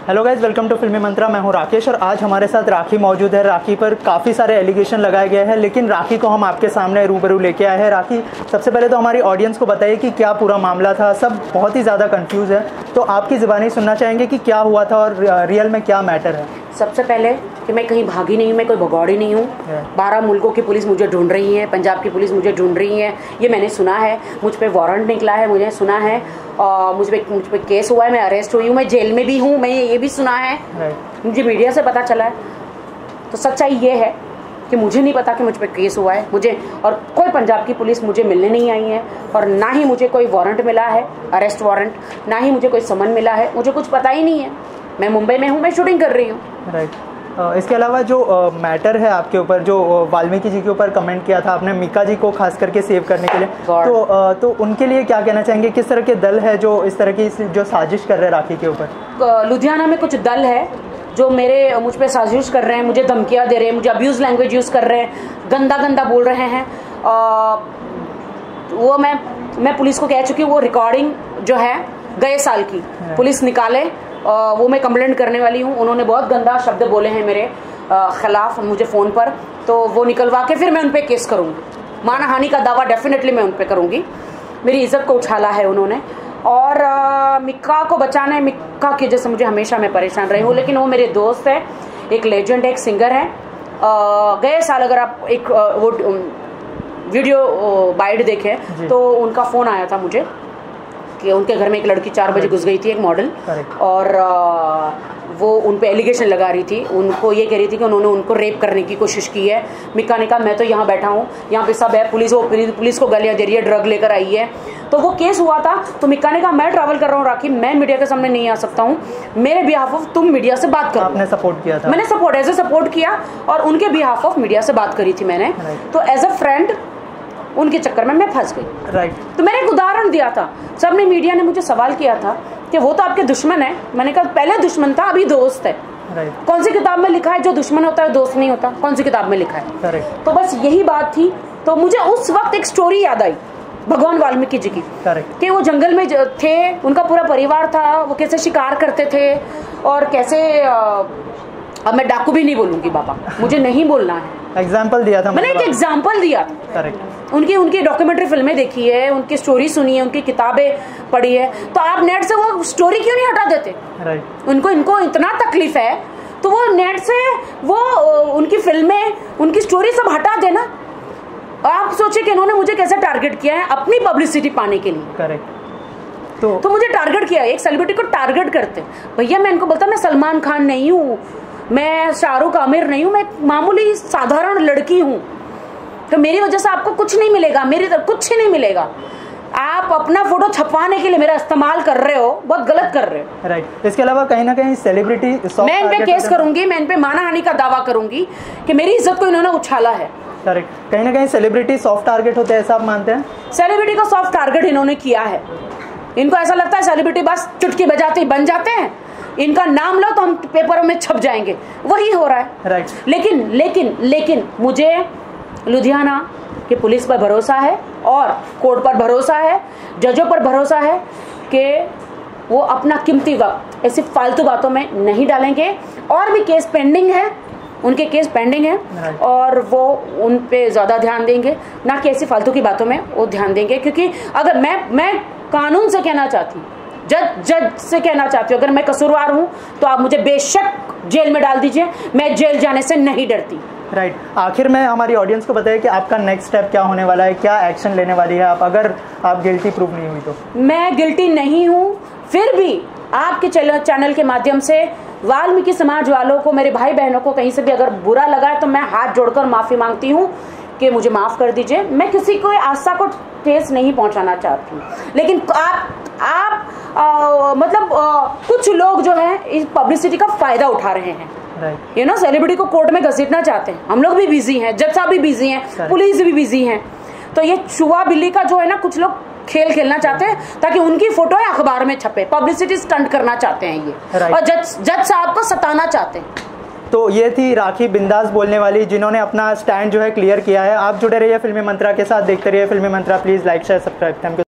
Hello guys, welcome to फिल्मी मंत्रा। मैं हूं राकेश और आज हमारे साथ राखी मौजूद है। राखी पर काफ़ी सारे एलिगेशन लगाए गए हैं, लेकिन राखी को हम आपके सामने रूबरू लेके आए हैं। राखी, सबसे पहले तो हमारी ऑडियंस को बताइए कि क्या पूरा मामला था। सब बहुत ही ज़्यादा कंफ्यूज है, तो आपकी ज़बानी सुनना चाहेंगे कि क्या हुआ था और रियल में क्या मैटर है। सबसे पहले कि मैं कहीं भागी नहीं हूँ, मैं कोई भगौड़ी नहीं हूँ। 12 मुल्कों की पुलिस मुझे ढूंढ रही है, पंजाब की पुलिस मुझे ढूंढ रही है, ये मैंने सुना है। मुझ पे वारंट निकला है, मुझे सुना है। मुझ पे केस हुआ है, मैं अरेस्ट हुई हूँ, मैं जेल में भी हूँ, मैं ये भी सुना है। मुझे मीडिया से पता चला है। तो सच्चाई ये है कि मुझे नहीं पता कि मुझ पे केस हुआ है। मुझे और कोई पंजाब की पुलिस मुझे मिलने नहीं आई है, और ना ही मुझे कोई वारंट मिला है, अरेस्ट वारंट, ना ही मुझे कोई समन मिला है। मुझे कुछ पता ही नहीं है। मैं मुंबई में हूँ, मैं शूटिंग कर रही हूँ। राइट। इसके अलावा जो मैटर है आपके ऊपर, जो वाल्मीकि जी के ऊपर कमेंट किया था आपने मीका जी को खास करके सेव करने के लिए, तो उनके लिए क्या कहना चाहेंगे? किस तरह के दल है जो इस तरह की जो साजिश कर रहे हैं राखी के ऊपर? लुधियाना में कुछ दल है जो मुझ पे साजिश कर रहे हैं, मुझे धमकियाँ दे रहे हैं, मुझे अब्यूज लैंग्वेज यूज़ कर रहे हैं, गंदा गंदा बोल रहे हैं। वो मैं पुलिस को कह चुकी हूँ। वो रिकॉर्डिंग जो है गए साल की पुलिस निकाले, वो मैं कंप्लेंट करने वाली हूँ। उन्होंने बहुत गंदा शब्द बोले हैं मेरे खिलाफ मुझे फ़ोन पर, तो वो निकलवा के फिर मैं उन पर केस करूँगी। मानहानि का दावा डेफिनेटली मैं उन पर करूँगी। मेरी इज्जत को उछाला है उन्होंने। और मिक्का को बचाना है, मिक्का की वजह से मुझे हमेशा मैं परेशान रही हूँ, लेकिन वो मेरे दोस्त है, एक लेजेंड है, एक सिंगर है। गए साल अगर आप एक वो वीडियो बाइट देखें तो उनका फ़ोन आया था मुझे कि उनके घर में एक लड़की 4 बजे घुस गई थी, एक मॉडल, और वो उन पे एलिगेशन लगा रही थी। उनको ये कह रही थी कि उन्होंने उनको रेप करने की कोशिश की है। मिक्का ने कहा मैं तो यहाँ बैठा हूँ, यहाँ पे सब है, पुलिस को गालियाँ दे रही है, ड्रग लेकर आई है। तो वो केस हुआ था, तो मिक्का ने कहा मैं ट्रैवल कर रहा हूँ राखी, मैं मीडिया के सामने नहीं आ सकता हूँ, मेरे बिहाफ ऑफ तुम मीडिया से बात करो। आपने सपोर्ट किया था? मैंने सपोर्ट किया और उनके बिहाफ ऑफ मीडिया से बात करी थी मैंने। तो एज अ फ्रेंड उनके चक्कर में मैं फंस गई। राइट। तो मैंने एक उदाहरण दिया था। सबने मीडिया ने मुझे सवाल किया था कि वो तो आपके दुश्मन है। मैंने कहा पहले दुश्मन था, अभी दोस्त है। कौन सी किताब में लिखा है जो दुश्मन होता है दोस्त नहीं होता? कौन सी किताब में लिखा है? तो बस यही बात थी। तो मुझे उस वक्त एक स्टोरी याद आई भगवान वाल्मीकि जी की, कि वो जंगल में थे, उनका पूरा परिवार था, वो कैसे शिकार करते थे और कैसे अब मैं डाकू भी नहीं बोलूंगी बाबा, मुझे नहीं बोलना है। एग्जाम्पल दिया था मैंने, एक एग्जाम्पल दिया था। करेक्ट। उनकी डॉक्यूमेंट्री फिल्में देखी है, उनकी स्टोरी सुनी है, उनकी किताबें पढ़ी है, तो आप नेट से वो स्टोरी क्यों नहीं हटा देते? राइट। इनको इतना तकलीफ है तो वो नेट से वो उनकी फिल्में, उनकी स्टोरी सब हटा देना। आप सोचिए कि इन्होंने मुझे कैसे टारगेट किया है अपनी पब्लिसिटी पाने के लिए। करेक्ट। तो मुझे टारगेट किया, एक सेलिब्रिटी को टारगेट करते। भैया मैं इनको बोलता मैं सलमान खान नहीं हूँ, मैं शाहरुख आमिर नहीं हूँ, मैं मामूली साधारण लड़की हूँ। तो मेरी वजह से आपको कुछ नहीं मिलेगा, मेरी तरफ कुछ ही नहीं मिलेगा। आप अपना फोटो छपवाने के लिए मेरा इस्तेमाल कर रहे हो, बहुत गलत कर रहे हो। राइट। इसके अलावा कहीं ना कहीं सेलिब्रिटी, मैं इन पे केस करूंगी, मैं इन पे मानहानि का दावा करूंगी कि मेरी इज्जत को इन्होंने उछाला है। करेक्ट। कहीं ना कहीं सेलिब्रिटी सॉफ्ट टारगेट होते हैं, ऐसा आप मानते हैं? सेलिब्रिटी को सॉफ्ट टारगेट इन्होंने किया है। इनको ऐसा लगता है सेलिब्रिटी बस चुटकी बजाते ही बन जाते हैं, इनका नाम लो तो हम पेपरों में छप जाएंगे, वही हो रहा है। राइट। लेकिन मुझे लुधियाना की पुलिस पर भरोसा है और कोर्ट पर भरोसा है, जजों पर भरोसा है कि वो अपना कीमती वक्त ऐसी फालतू बातों में नहीं डालेंगे। और भी केस पेंडिंग है, उनके केस पेंडिंग है, और वो उन पे ज़्यादा ध्यान देंगे, ना कि ऐसी फालतू की बातों में वो ध्यान देंगे। क्योंकि अगर मैं कानून से कहना चाहती हूँ, जज से कहना चाहती हूँ, अगर मैं कसूरवार हूँ तो आप मुझे बेशक जेल में डाल दीजिए, मैं जेल जाने से नहीं डरती। राइट। आखिर में हमारी ऑडियंस को बताइए कि आपका नेक्स्ट स्टेप क्या होने वाला है, क्या एक्शन लेने वाली है आप, अगर आप गिल्टी प्रूव नहीं हुई तो? मैं गिल्टी नहीं हूँ, फिर भी आपके चैनल के माध्यम से वाल्मीकि समाज वालों को, मेरे भाई बहनों को कहीं से भी अगर बुरा लगा है तो मैं हाथ जोड़कर माफी मांगती हूँ कि मुझे माफ कर दीजिए। मैं किसी को आशा को ठेस नहीं पहुंचाना चाहती, लेकिन आप कुछ लोग जो है इस पब्लिसिटी का फायदा उठा रहे हैं। ये ना सेलिब्रिटी को कोर्ट में घसीटना चाहते हैं। हम लोग भी बिजी हैं, जज साहब भी बिजी हैं, पुलिस भी बिजी है। तो ये चुहा बिल्ली का जो है ना, कुछ लोग खेल खेलना चाहते हैं ताकि उनकी फोटो है अखबार में छपे, पब्लिसिटी स्टंट करना चाहते हैं ये, और जज साहब को सताना चाहते हैं। तो ये थी राखी बिंदास बोलने वाली, जिन्होंने अपना स्टैंड जो है क्लियर किया है। आप जुड़े रहिए फिल्मी मंत्रा के साथ, देखते रहिए Filmy Mantra. Please like share subscribe. Thank you.